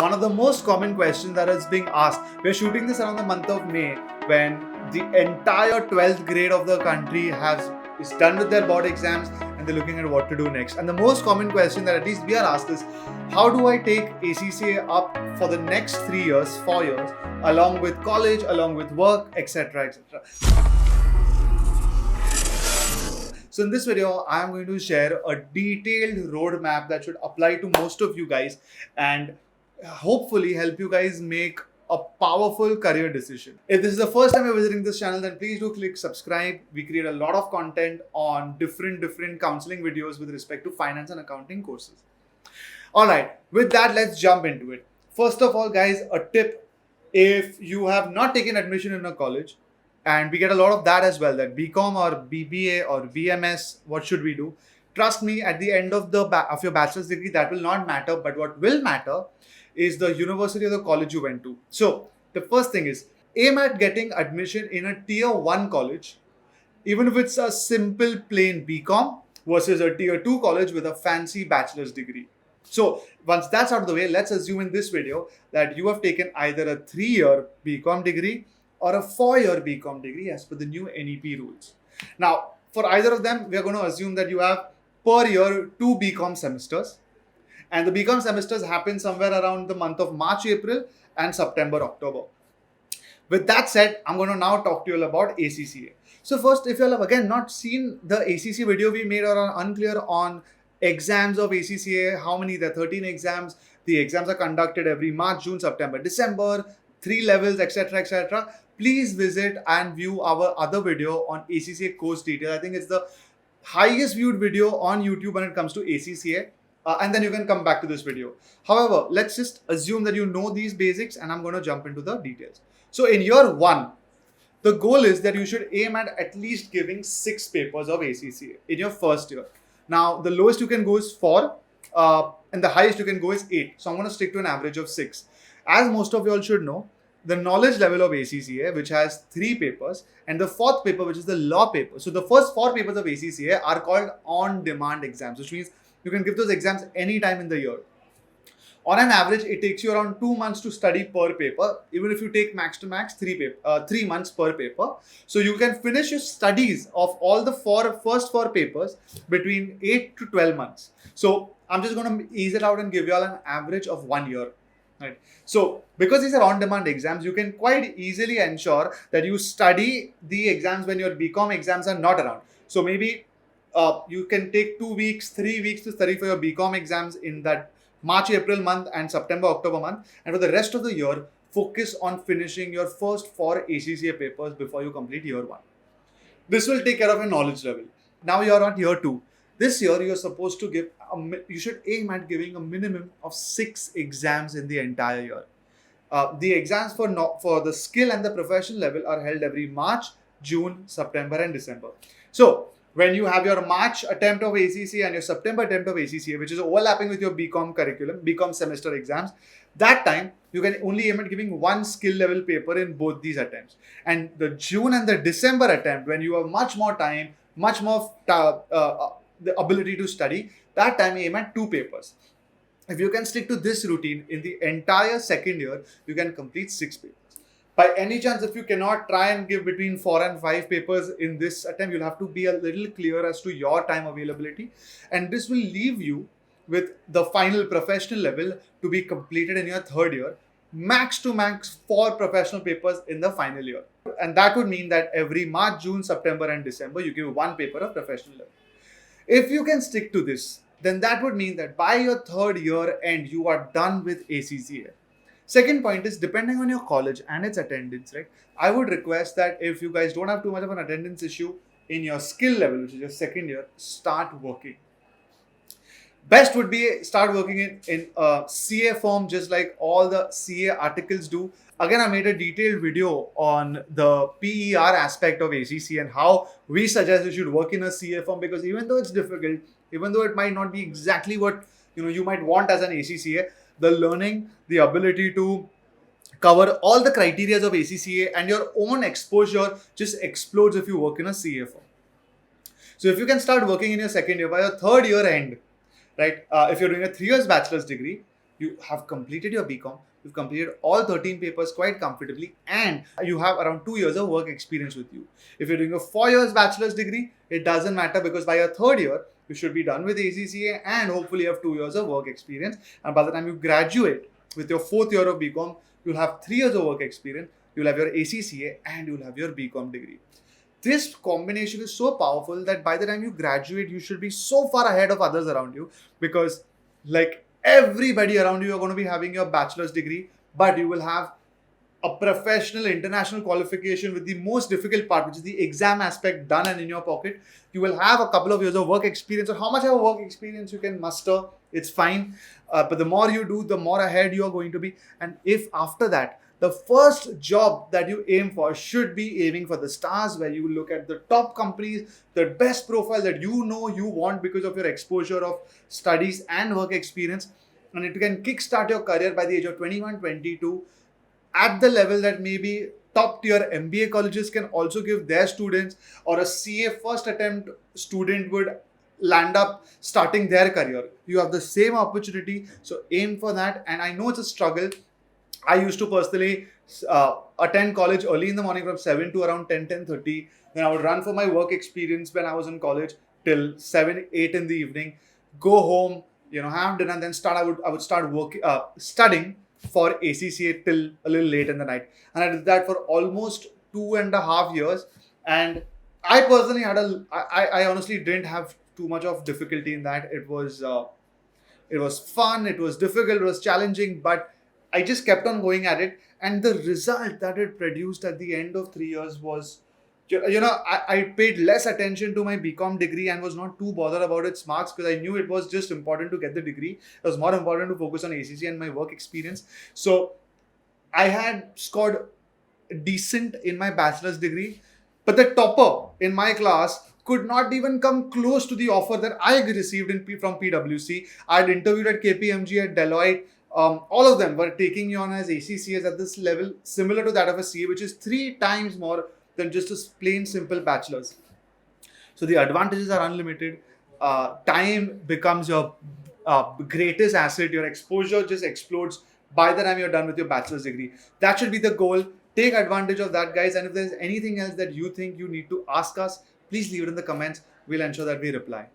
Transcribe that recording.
One of the most common questions that is being asked, we're shooting this around the month of May when the entire 12th grade of the country is done with their board exams and they're looking at what to do next. And the most common question that at least we are asked is, how do I take ACCA up for the next 3 years, 4 years, along with college, along with work, etc., etc. So in this video, I am going to share a detailed roadmap that should apply to most of you guys and hopefully help you guys make a powerful career decision. If this is the first time you're visiting this channel, then please do click subscribe. We create a lot of content on different counseling videos with respect to finance and accounting courses. All right, with that, let's jump into it. First of all, guys, a tip: if you have not taken admission in a college, and we get a lot of that as well, that BCom or BBA or BMS, what should we do? Trust me, at the end of your bachelor's degree, that will not matter. But what will matter is the university or the college you went to. So the first thing is, aim at getting admission in a tier 1 college, even if it's a simple plain BCom versus a tier 2 college with a fancy bachelor's degree. So once that's out of the way, let's assume in this video that you have taken either a 3-year BCom degree or a 4-year BCom degree as per the new NEP rules. Now, for either of them, we are going to assume that you have per year 2 BCom semesters. And the BCom semesters happen somewhere around the month of March, April and September, October. With that said, I'm going to now talk to you all about ACCA. So first, if you all have again not seen the ACCA video we made or are unclear on exams of ACCA, how many, there are 13 exams. The exams are conducted every March, June, September, December, 3 levels, etc., etc. Please visit and view our other video on ACCA course details. I think it's the highest viewed video on YouTube when it comes to ACCA. And then you can come back to this video. However, let's just assume that you know these basics and I'm going to jump into the details. So in year 1, the goal is that you should aim at least giving 6 papers of ACCA in your first year. Now, the lowest you can go is 4 and the highest you can go is 8. So I'm going to stick to an average of 6. As most of you all should know, the knowledge level of ACCA, which has 3 papers, and the 4th paper, which is the law paper. So the first 4 papers of ACCA are called on-demand exams, which means you can give those exams anytime in the year. On an average, it takes you around 2 months to study per paper, even if you take max to max 3 months per paper. So you can finish your studies of all the first 4 papers between 8 to 12 months. So I'm just going to ease it out and give you all an average of 1 year. Right. So because these are on-demand exams, you can quite easily ensure that you study the exams when your BCom exams are not around. So maybe you can take 2 weeks, 3 weeks to study for your BCom exams in that March, April month and September, October month. And for the rest of the year, focus on finishing your first 4 ACCA papers before you complete year 1. This will take care of your knowledge level. Now you are on year 2. This year, you're supposed to you should aim at giving a minimum of 6 exams in the entire year. The exams for the skill and the professional level are held every March, June, September and December. So when you have your March attempt of ACCA and your September attempt of ACCA, which is overlapping with your BCom curriculum, BCom semester exams, that time you can only aim at giving 1 skill level paper in both these attempts. And the June and the December attempt, when you have much more time, much more the ability to study, that time aim at 2 papers. If you can stick to this routine in the entire second year, you can complete 6 papers. By any chance, if you cannot, try and give between 4 and 5 papers in this attempt. You'll have to be a little clear as to your time availability. And this will leave you with the final professional level to be completed in your 3rd year. Max to max 4 professional papers in the final year. And that would mean that every March, June, September and December, you give 1 paper of professional level. If you can stick to this, then that would mean that by your 3rd year end, you are done with ACCA. Second point is, depending on your college and its attendance, right? I would request that if you guys don't have too much of an attendance issue in your skill level, which is your 2nd year, start working. Best would be start working in a CA form, just like all the CA articles do. Again, I made a detailed video on the PER aspect of ACCA and how we suggest you should work in a CA form, because even though it's difficult, even though it might not be exactly what you might want as an ACCA, the learning, the ability to cover all the criteria of ACCA and your own exposure just explodes if you work in a CA form. So if you can start working in your 2nd year, by your 3rd year end, right? If you're doing a 3 years bachelor's degree, You have completed your BCom, you've completed all 13 papers quite comfortably, and you have around 2 years of work experience with you. If you're doing a 4 years bachelor's degree, it doesn't matter, because by your third year, you should be done with ACCA and hopefully have 2 years of work experience. And by the time you graduate with your fourth year of BCom, you'll have 3 years of work experience, you'll have your ACCA, and you'll have your BCom degree. This combination is so powerful that by the time you graduate, you should be so far ahead of others around you, because like everybody around you are going to be having your bachelor's degree, but you will have a professional international qualification with the most difficult part, which is the exam aspect, done and in your pocket. You will have a couple of years of work experience, or how much of work experience you can muster, it's fine. But the more you do, the more ahead you are going to be. And if after that, the first job that you aim for should be aiming for the stars, where you look at the top companies, the best profile that you know you want because of your exposure of studies and work experience. And it can kickstart your career by the age of 21, 22, at the level that maybe top tier MBA colleges can also give their students, or a CA first attempt student would land up starting their career. You have the same opportunity, so aim for that. And I know it's a struggle. I used to personally attend college early in the morning from 7 to around 10:30. Then I would run for my work experience when I was in college till 7, 8 in the evening. Go home, have dinner, and then I would start studying for ACCA till a little late in the night. And I did that for almost 2.5 years. And I personally I honestly didn't have too much of difficulty in that. It was fun, it was difficult, it was challenging, but I just kept on going at it. And the result that it produced at the end of 3 years was, I paid less attention to my BCom degree and was not too bothered about its marks, because I knew it was just important to get the degree. It was more important to focus on ACCA and my work experience. So I had scored decent in my bachelor's degree, but the topper in my class could not even come close to the offer that I received from PwC. I had interviewed at KPMG, at Deloitte. All of them were taking you on as ACCAs at this level, similar to that of a CA, which is 3 times more than just a plain simple bachelor's. So the advantages are unlimited. Time becomes your greatest asset. Your exposure just explodes by the time you're done with your bachelor's degree. That should be the goal. Take advantage of that, guys. And if there's anything else that you think you need to ask us, please leave it in the comments. We'll ensure that we reply.